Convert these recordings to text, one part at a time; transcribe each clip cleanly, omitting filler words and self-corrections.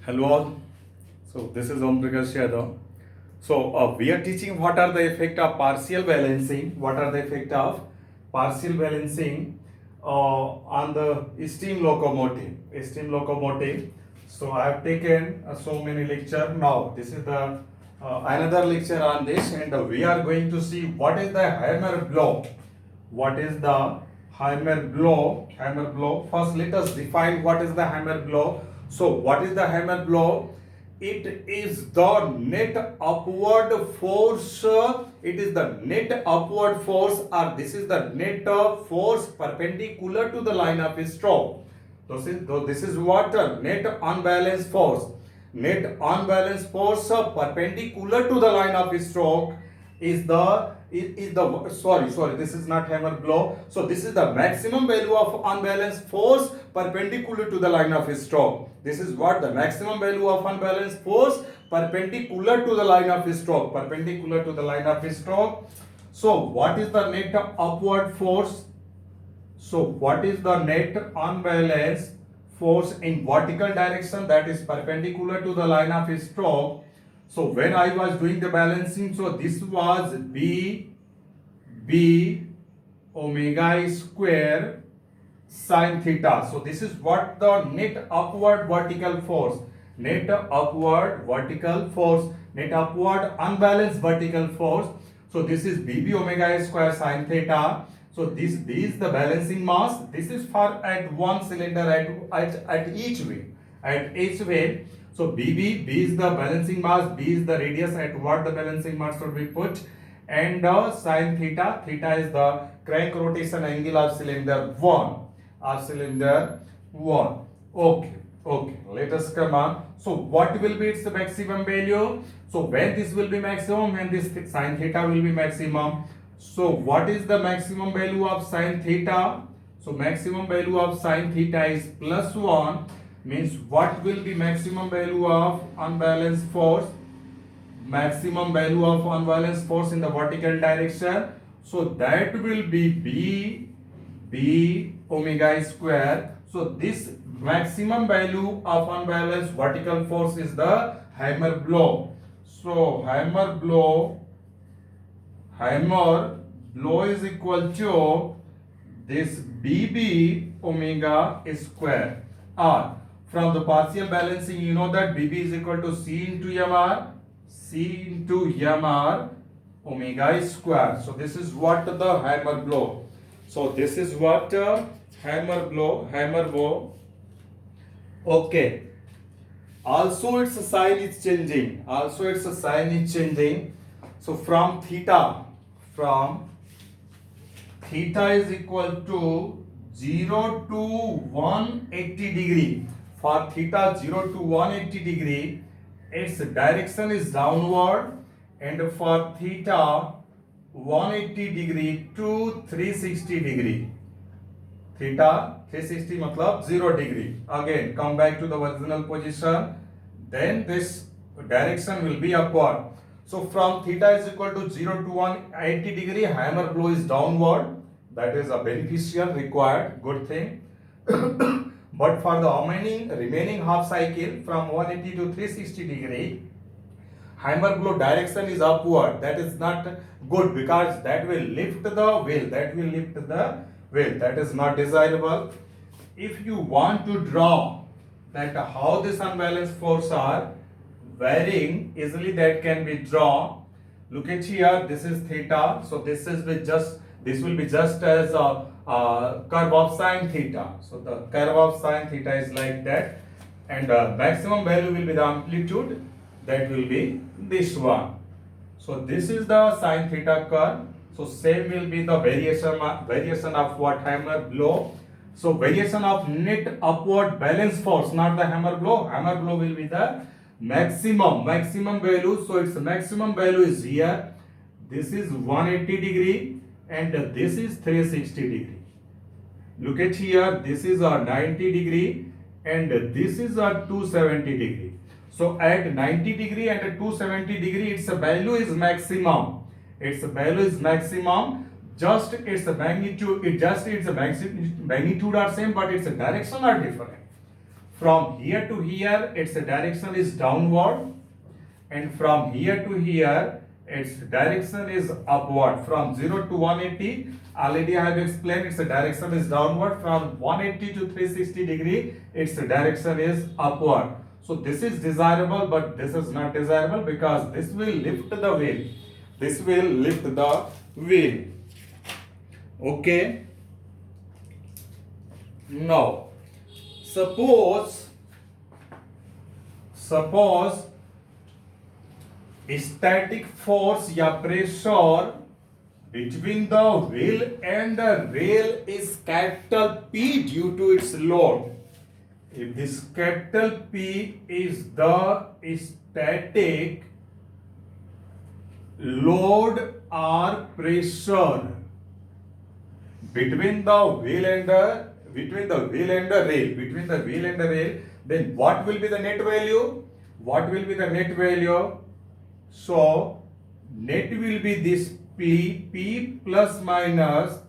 Hello all. So this is Om Prakash Yadav. So we are teaching what are the effect of partial balancing. What are the effect of partial balancing on the steam locomotive. Steam locomotive. So I have taken so many lecture. Now this is the another lecture on this, and we are going to see what is the hammer blow. What is the hammer blow? Hammer blow. First, let us define what is the hammer blow. So, what is the hammer blow? It is the net upward force. It is the net upward force, or this is the net force perpendicular to the line of stroke. This is what net unbalanced force. Net unbalanced force perpendicular to the line of stroke is the sorry, this is not hammer blow. So this is the maximum value of unbalanced force perpendicular to the line of stroke. This is what the maximum value of unbalanced force perpendicular to the line of stroke. Perpendicular to the line of stroke. So what is the net upward force? So what is the net unbalanced force in vertical direction, that is perpendicular to the line of stroke? So when I was doing the balancing, so this was B omega square sine theta. So this is what the net upward vertical force, net upward vertical force, net upward unbalanced vertical force. So this is BB omega square sine theta. So this is the balancing mass. This is for at one cylinder at each way. At each way. So B is the balancing mass, B is the radius at what the balancing mass should be put, and sine theta, theta is the crank rotation angle of cylinder 1. Okay. Let us come on. So what will be its maximum value? So when this will be maximum, when this sine theta will be maximum. So what is the maximum value of sine theta? So maximum value of sine theta is plus 1. Means what will be maximum value of unbalanced force? Maximum value of unbalanced force in the vertical direction. So that will be B omega square. So this maximum value of unbalanced vertical force is the hammer blow. So hammer blow is equal to this BB omega square. Or from the partial balancing, you know that BB is equal to C into MR omega square. So this is what the hammer blow. So this is what hammer blow. Okay. Also its sign is changing. So from theta is equal to 0 to 180 degree. For theta 0 to 180 degree, its direction is downward, and for theta 180 degree to 360 degree. Theta 360 matlab 0 degree. Again come back to the original position, then this direction will be upward. So from theta is equal to 0 to 180 degree, hammer blow is downward. That is a beneficial, required, good thing. But for the remaining half cycle from 180 to 360 degree, hammer blow direction is upward. That is not good because that will lift the wheel. That is not desirable. If you want to draw that how this unbalanced force are varying easily, that can be drawn. Look at here. This is theta. So this will be just as a curve of sine theta. So the curve of sine theta is like that, and maximum value will be the amplitude, that will be this one. So this is the sine theta curve. So same will be the variation of what hammer blow. So variation of net upward balance force, not the hammer blow. Hammer blow will be the maximum value. So its maximum value is here. This is 180 degree and this is 360 degree. Look at here, this is a 90 degree and this is a 270 degree. So at 90 degree and 270 degree, its value is maximum. Just its magnitude are same, but its direction are different. From here to here, its direction is downward, and from here to here, its direction is upward. From 0 to 180, already I have explained, its direction is downward. From 180 to 360 degree, its direction is upward. So this is desirable, but this is not desirable because this will lift the wheel. This will lift the wheel. Okay. Now, suppose static force या pressure between the wheel and the rail is capital P due to its load. If this capital P is the static load or pressure between the wheel and the rail, then what will be the net value? So net will be this P plus minus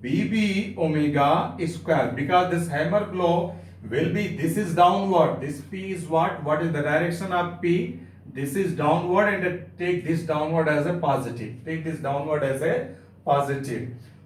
BB omega square, because this hammer blow will be, this is downward, this P is what is the direction of P? This is downward, and take this downward as a positive.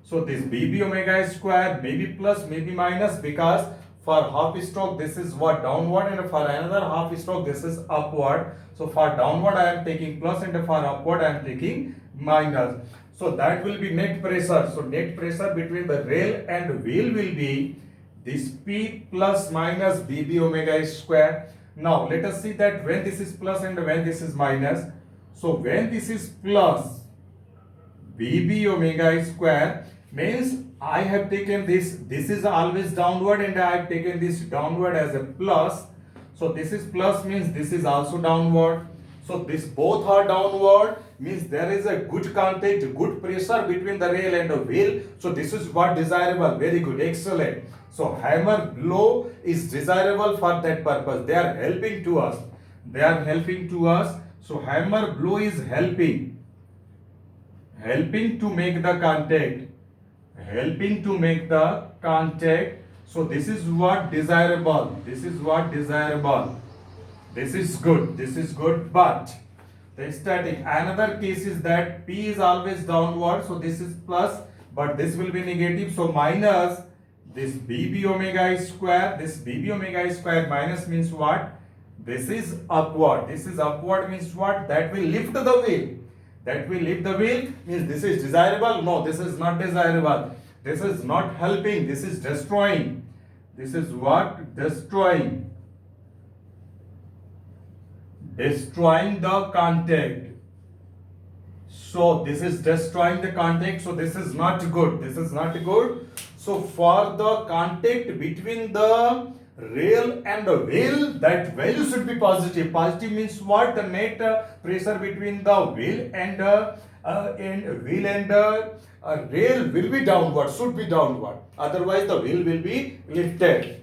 So this BB omega square may be plus, may be minus, because for half stroke this is what, downward, and for another half stroke this is upward. So for downward I am taking plus, and for upward I am taking minus. So that will be net pressure. So net pressure between the rail and wheel will be this P plus minus BB omega square. Now let us see that when this is plus and when this is minus. So when this is plus BB omega square means I have taken this is always downward, and I have taken this downward as a plus. So this is plus means this is also downward. So this both are downward means there is a good contact, good pressure between the rail and the wheel. So this is what desirable. Very good, excellent. So hammer blow is desirable for that purpose. They are helping to us. So hammer blow is helping to make the contact. So this is what desirable. This is good. But the static, another case is that P is always downward. So this is plus, but this will be negative. So minus this BB omega square. This BB omega square minus means what? This is upward. Means what? That will lift the wheel. Means this is desirable. No, this is not desirable. This is not helping. This is destroying. This is what? Destroying the contact. So this is destroying the contact. So this is not good. So for the contact between the rail and the wheel, that value should be positive. Positive means what? The net pressure between the wheel and rail will be downward, should be downward. Otherwise the wheel will be lifted.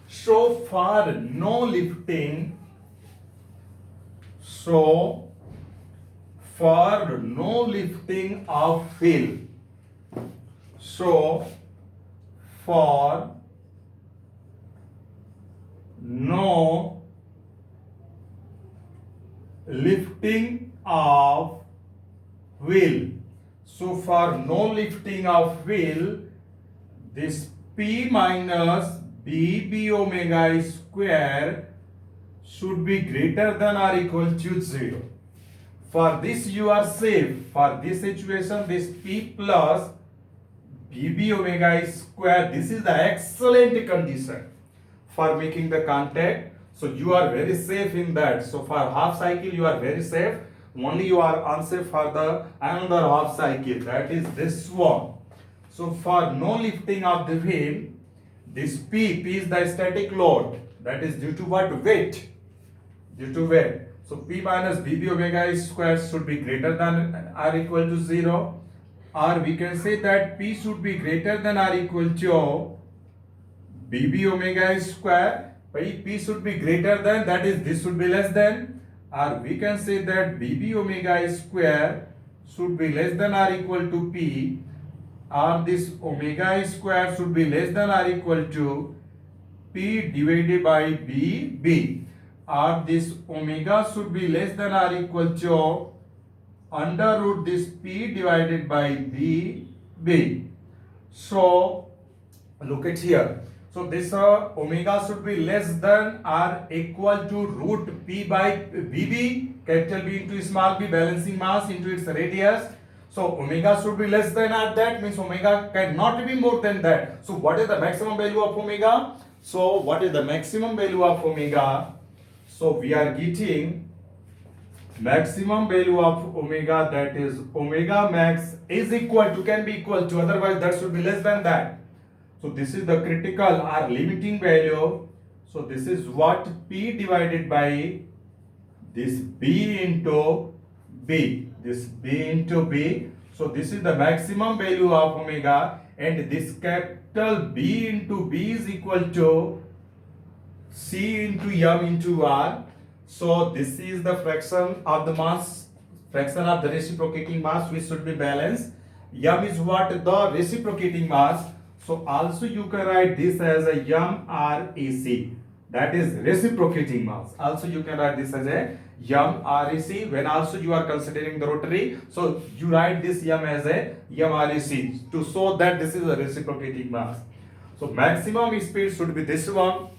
So for no lifting, of wheel, so for no lifting of wheel, this P minus BB omega square should be greater than or equal to 0. For this you are safe. For this situation, this P plus BB omega square, this is the excellent condition for making the contact. So you are very safe in that. So for half cycle you are very safe. Only you are unsafe for the another half cycle, that is this one. So for no lifting of the wheel, this P is the static load, that is due to what? Weight. So P minus BB omega square should be greater than or equal to 0, or we can say that P should be greater than or equal to BB omega square. P should be greater than, that is this should be less than, or we can say that BB omega square should be less than or equal to P, or this omega square should be less than or equal to P divided by B, or this omega should be less than or equal to under root this P divided by B. So look at here. So this omega should be less than or equal to root P by BB, capital B into small b, balancing mass into its radius. So omega should be less than or that, means omega cannot be more than that. So what is the maximum value of omega? So what is the maximum value of omega? So we are getting maximum value of omega, that is omega max is equal to, can be equal to, otherwise that should be less than that. So this is the critical or limiting value. So this is what P divided by this B into B. This B into B. So this is the maximum value of omega, and this capital B into B is equal to C into M into R. So this is the fraction of the mass, fraction of the reciprocating mass, which should be balanced. M is what? The reciprocating mass. So also you can write this as a MREC, that is reciprocating mass. Also you can write this as a MREC when also you are considering the rotary. So you write this M as a MREC to show that this is a reciprocating mass. So maximum speed should be this one.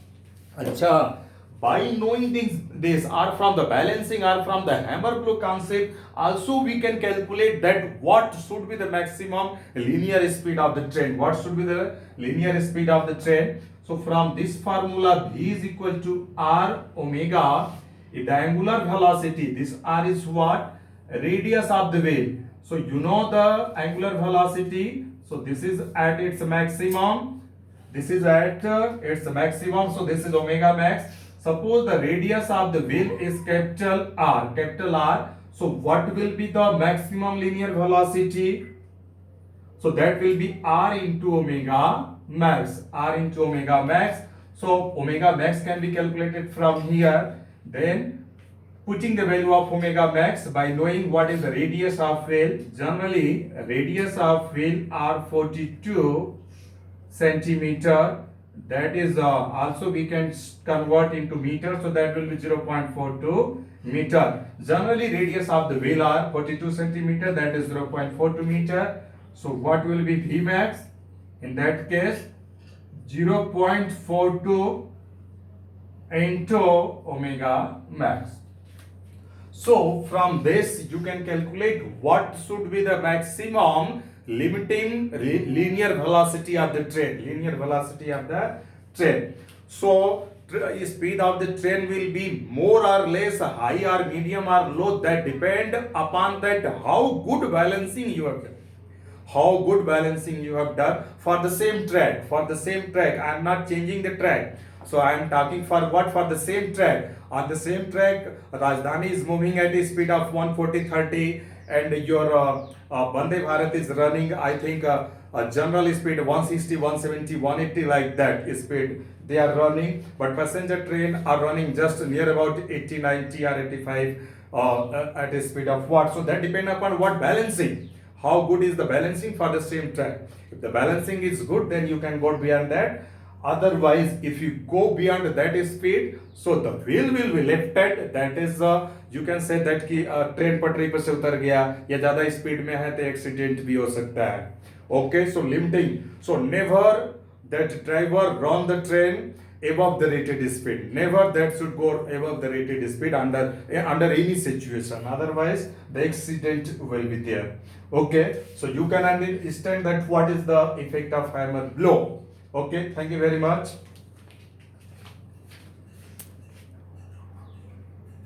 Acha. By knowing this or from the balancing or from the hammer blow concept, also we can calculate that what should be the maximum linear speed of the train. What should be the linear speed of the train? So from this formula, V is equal to R omega. The angular velocity, this R is what? Radius of the wave. So you know the angular velocity. So this is at its maximum. This is at its maximum. So this is omega max. Suppose the radius of the wheel is capital R. So what will be the maximum linear velocity? So that will be R into omega max. So omega max can be calculated from here. Then putting the value of omega max by knowing what is the radius of wheel. Generally radius of wheel are 42 centimeter. That is also we can convert into meter, so that will be 0.42 meter. Generally radius of the wheel are 42 centimeter, that is 0.42 meter. So what will be V max? In that case 0.42 into omega max. So from this you can calculate what should be the maximum limiting linear velocity of the train. So speed of the train will be more or less, high or medium or low, that depend upon that how good balancing you have done. For the same track, I am not changing the track. So I am talking for what? For the same track. On the same track, Rajdhani is moving at a speed of 140-30, and your Vande Bharat is running, I think, a general speed 160, 170, 180, like that speed they are running. But passenger train are running just near about 80, 90 or 85 at a speed of what? So that depends upon what balancing. How good is the balancing for the same track? If the balancing is good, then you can go beyond that. Otherwise, if you go beyond that speed, so the wheel will be lifted. That is, you can say that कि train पटरी पर से उतर गया या ज्यादा speed में है तो एक्सीडेंट भी हो सकता है. Okay, so limiting. So never that driver run the train above the rated speed. Never that should go above the rated speed under any situation. Otherwise, the accident will be there. Okay, so you can understand that what is the effect of hammer blow. Okay, thank you very much.